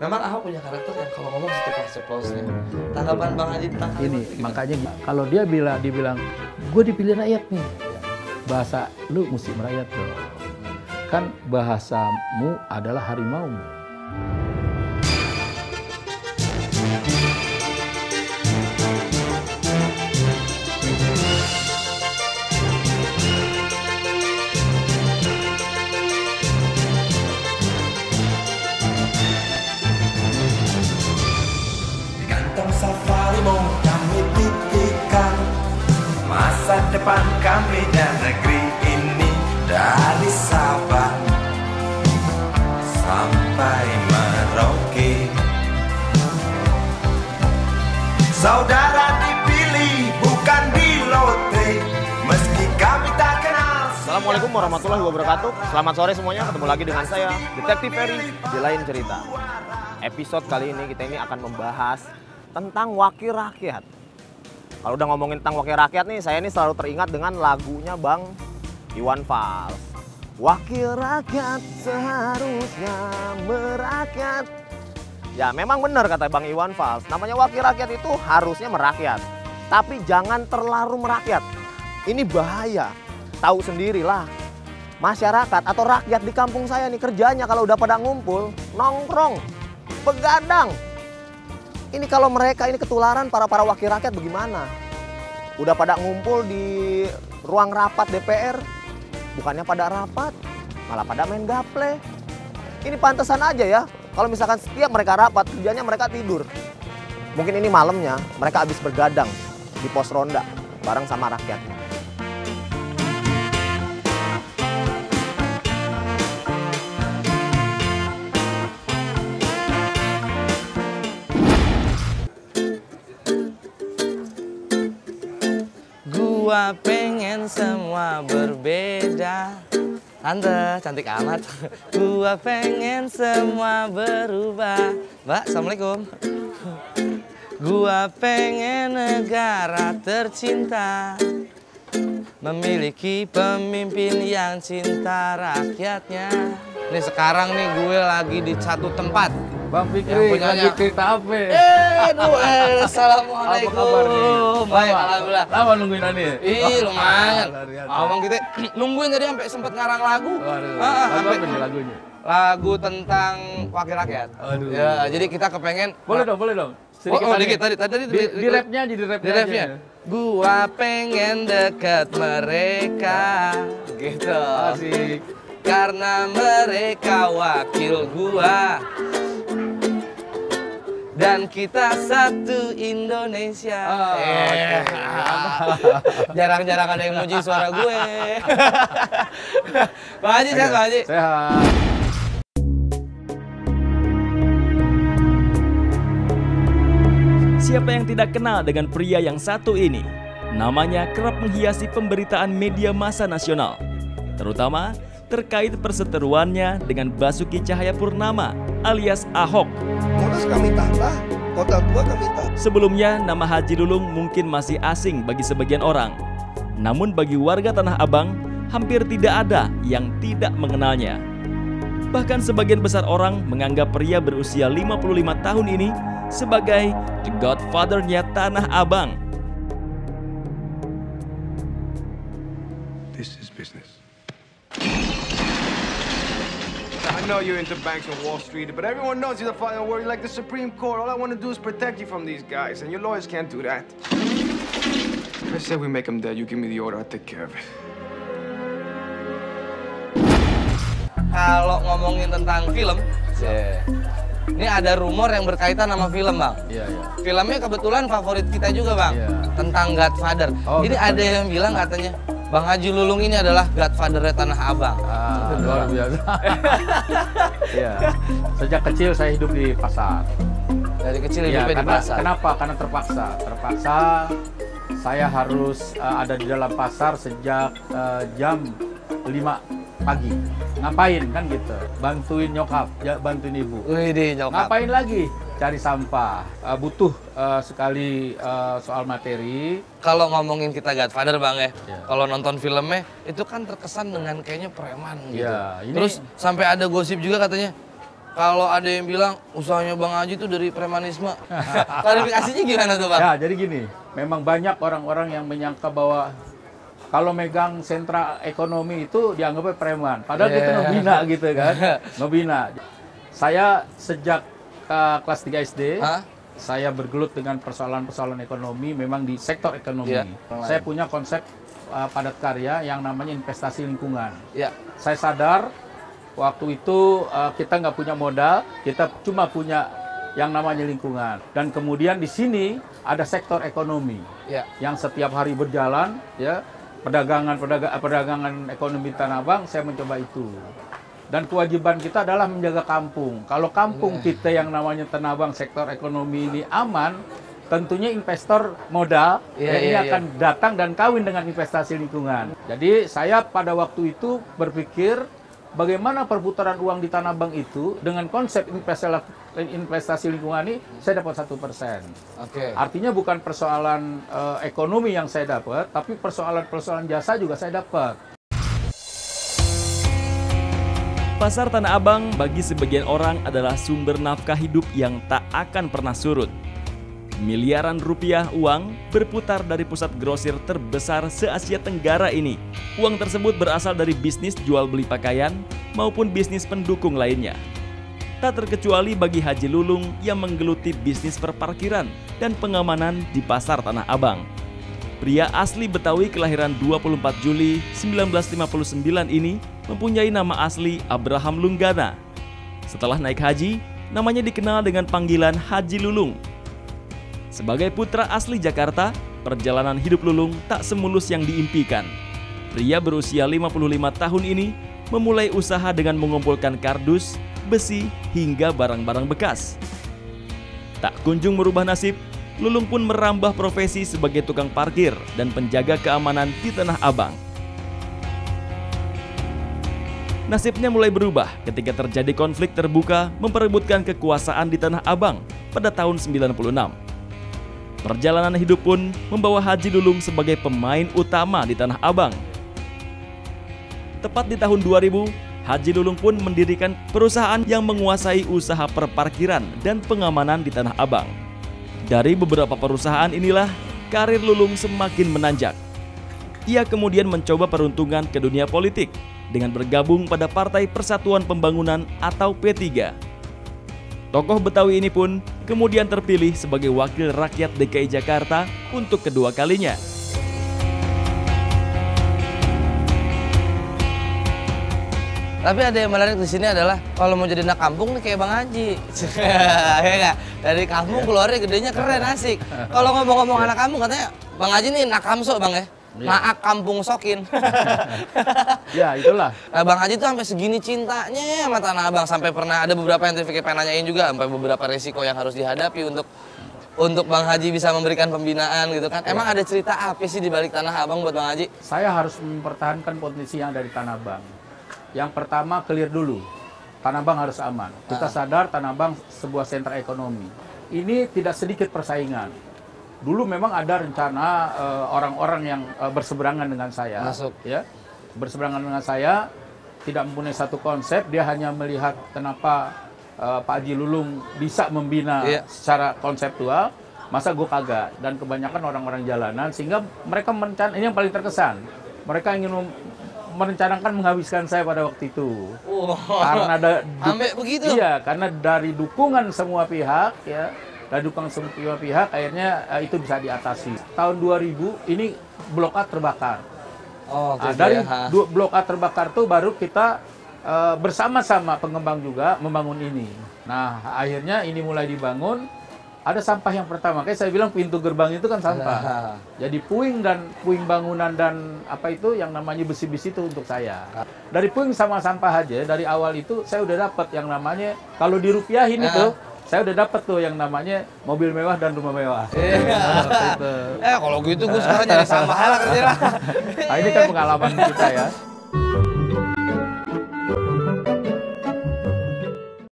Memang Ahok punya karakter yang kalau ngomong ceplos-ceplosnya. Tanggapan Bang Haji tentang ini makanya kalau dia dibilang gue dipilih rakyat nih, bahasa lu mesti merayat dong. Kan bahasamu adalah harimaumu. Safari mau kami titipkan masa depan kami dan negeri ini dari Sabang sampai Merauke. Saudara dipilih bukan di lotre meski kami tak kenal. Assalamualaikum warahmatullahi wabarakatuh. Selamat sore semuanya, ketemu lagi dengan saya Detektif Ferry di Lain Cerita. Episode kali ini kita akan membahas tentang wakil rakyat. Kalau udah ngomongin tentang wakil rakyat nih, saya ini selalu teringat dengan lagunya Bang Iwan Fals. Wakil rakyat seharusnya merakyat. Ya memang benar kata Bang Iwan Fals, namanya wakil rakyat itu harusnya merakyat. Tapi jangan terlalu merakyat. Ini bahaya. Tahu sendirilah. Masyarakat atau rakyat di kampung saya nih kerjanya kalau udah pada ngumpul, nongkrong, begadang. Ini kalau mereka ini ketularan para wakil rakyat bagaimana? Udah pada ngumpul di ruang rapat DPR, bukannya pada rapat, malah pada main gaple. Ini pantesan aja ya, kalau misalkan setiap mereka rapat, kerjanya mereka tidur. Mungkin ini malamnya mereka habis bergadang di pos ronda bareng sama rakyatnya. Gua pengen semua berbeda. Tante cantik amat. Gua pengen semua berubah. Mbak, assalamualaikum. Gua pengen negara tercinta, memiliki pemimpin yang cinta rakyatnya. Nih sekarang nih gue lagi di satu tempat. Bang Fikri, lagi cerita apa? Assalamualaikum. Apa kabar nih? Baik, alhamdulillah. Lama nungguin Ani? Lumayan. Luar Abang kita nungguin tadi sampai sempat ngarang lagu. Waduh, Sampai apa nih lagunya? lagu tentang wakil rakyat. Aduh. Ya, jadi kita kepengen. Boleh dong. Dikit tadi Di rapnya aja, di rapnya. Gua pengen dekat mereka, gitu. Asik. Karena mereka wakil gua. Dan kita satu Indonesia. Jarang-jarang ada yang muji suara gue. Pak Haji, sehat Pak Haji? Sehat. Siapa yang tidak kenal dengan pria yang satu ini? Namanya kerap menghiasi pemberitaan media massa nasional, terutama terkait perseteruannya dengan Basuki Cahayapurnama alias Ahok. Monas kami tambah, kota tua kami tambah. Sebelumnya, nama Haji Lulung mungkin masih asing bagi sebagian orang. Namun bagi warga Tanah Abang, hampir tidak ada yang tidak mengenalnya. Bahkan sebagian besar orang menganggap pria berusia 55 tahun ini sebagai the godfather-nya Tanah Abang. This is business. I know you're into banks and Wall Street, but everyone knows you're the final word. You're like the Supreme Court. All I want to do is protect you from these guys, and your lawyers can't do that. I said we make them dead. You give me the order, I'll take care of it. Kalau ngomongin tentang film, ini ada rumor yang berkaitan sama film, Bang. Iya. Filmnya kebetulan favorit kita juga, Bang. Iya. Tentang Godfather. Oh, Ini Godfather. ada yang bilang katanya Bang Haji Lulung ini adalah Godfather-nya Tanah Abang. Luar biasa. Iya. Sejak kecil saya hidup di pasar. Dari kecil Ya, hidupnya di pasar. kenapa? Karena terpaksa. Saya harus ada di dalam pasar sejak jam 5 pagi. Ngapain kan gitu? Bantuin nyokap, bantuin ibu. Wih, nyokap. Ngapain lagi? Cari sampah. Butuh sekali soal materi. Kalau ngomongin kita Godfather, Bang ya. Iya. Kalau nonton filmnya itu kan terkesan dengan kayaknya preman gitu. Iya, ini- Terus sampai ada gosip juga katanya Kalau ada yang bilang usahanya Bang Haji itu dari premanisme, klarifikasinya gimana tuh Bang? Ya, jadi gini, memang banyak orang-orang yang menyangka bahwa kalau megang sentra ekonomi itu dianggapnya preman. Padahal kita ngebina gitu kan, ngebina. Saya sejak kelas 3 SD, saya bergelut dengan persoalan-persoalan ekonomi, memang di sektor ekonomi. Saya punya konsep padat karya yang namanya investasi lingkungan. Saya sadar waktu itu kita nggak punya modal, kita cuma punya yang namanya lingkungan. Dan kemudian di sini ada sektor ekonomi yang setiap hari berjalan, ya perdagangan ekonomi Tanah Abang. Saya mencoba itu. Dan kewajiban kita adalah menjaga kampung. Kalau kampung kita yang namanya Tanah Abang sektor ekonomi ini aman, tentunya investor modal ini akan datang dan kawin dengan investasi lingkungan. Jadi saya pada waktu itu berpikir bagaimana perputaran uang di Tanah Abang itu dengan konsep investasi lingkungan ini saya dapat 1%. Artinya bukan persoalan ekonomi yang saya dapat, tapi persoalan jasa juga saya dapat. Pasar Tanah Abang bagi sebagian orang adalah sumber nafkah hidup yang tak akan pernah surut. Miliaran rupiah uang berputar dari pusat grosir terbesar se-Asia Tenggara ini. Uang tersebut berasal dari bisnis jual beli pakaian maupun bisnis pendukung lainnya. Tak terkecuali bagi Haji Lulung yang menggeluti bisnis perparkiran dan pengamanan di Pasar Tanah Abang. Pria asli Betawi kelahiran 24 Juli 1959 ini mempunyai nama asli Abraham Lunggana. Setelah naik haji, namanya dikenal dengan panggilan Haji Lulung. Sebagai putra asli Jakarta, perjalanan hidup Lulung tak semulus yang diimpikan. Pria berusia 55 tahun ini memulai usaha dengan mengumpulkan kardus, besi, hingga barang-barang bekas. Tak kunjung merubah nasib, Lulung pun merambah profesi sebagai tukang parkir dan penjaga keamanan di Tanah Abang. Nasibnya mulai berubah ketika terjadi konflik terbuka memperebutkan kekuasaan di Tanah Abang pada tahun 96. Perjalanan hidup pun membawa Haji Lulung sebagai pemain utama di Tanah Abang. Tepat di tahun 2000, Haji Lulung pun mendirikan perusahaan yang menguasai usaha perparkiran dan pengamanan di Tanah Abang. Dari beberapa perusahaan inilah karir Lulung semakin menanjak. Ia kemudian mencoba peruntungan ke dunia politik dengan bergabung pada Partai Persatuan Pembangunan atau P3. Tokoh Betawi ini pun kemudian terpilih sebagai wakil rakyat DKI Jakarta untuk kedua kalinya. Tapi ada yang menarik di sini adalah kalau mau jadi anak kampung nih kayak Bang Haji. Ya nggak? Dari kampung keluarnya gedenya keren, asik. Kalau ngomong-ngomong anak kampung katanya Bang Haji nih anak kamso Bang ya. Maak kampung sokin. Ya itulah. Nah, Bang Haji tuh sampai segini cintanya sama Tanah Abang, sampai pernah ada beberapa yang pengen nanyain juga sampai beberapa resiko yang harus dihadapi untuk Bang Haji bisa memberikan pembinaan gitu kan. Emang ada cerita apa sih di balik Tanah Abang buat Bang Haji? Saya harus mempertahankan potensi yang dari Tanah Abang. Yang pertama clear dulu. Tanah Abang harus aman. Kita sadar Tanah Abang sebuah sentra ekonomi. Ini tidak sedikit persaingan. Dulu memang ada rencana orang-orang yang berseberangan dengan saya, berseberangan dengan saya, tidak mempunyai satu konsep. Dia hanya melihat kenapa Pak Haji Lulung bisa membina secara konseptual, masa gue kagak. Dan kebanyakan orang-orang jalanan, sehingga mereka merencanakan, ini yang paling terkesan, mereka ingin merencanakan menghabiskan saya pada waktu itu. Karena sampai begitu? Iya, karena dari dukungan semua pihak, ya. Dan dukungan semua pihak, akhirnya itu bisa diatasi. Tahun 2000 ini Blok A terbakar. Dari Blok A terbakar itu baru kita bersama-sama pengembang juga membangun ini. Nah, akhirnya ini mulai dibangun. Ada sampah yang pertama. Kayak saya bilang pintu gerbang itu kan sampah. Jadi puing bangunan dan apa itu yang namanya besi-besi itu untuk saya. Dari puing sama sampah aja dari awal itu saya udah dapat yang namanya kalau dirupiahin itu. Saya udah dapat tuh yang namanya mobil mewah dan rumah mewah. Kalau gitu gue sekarang nyari sampah lah kerja lah. Nah, ini kan pengalaman kita ya.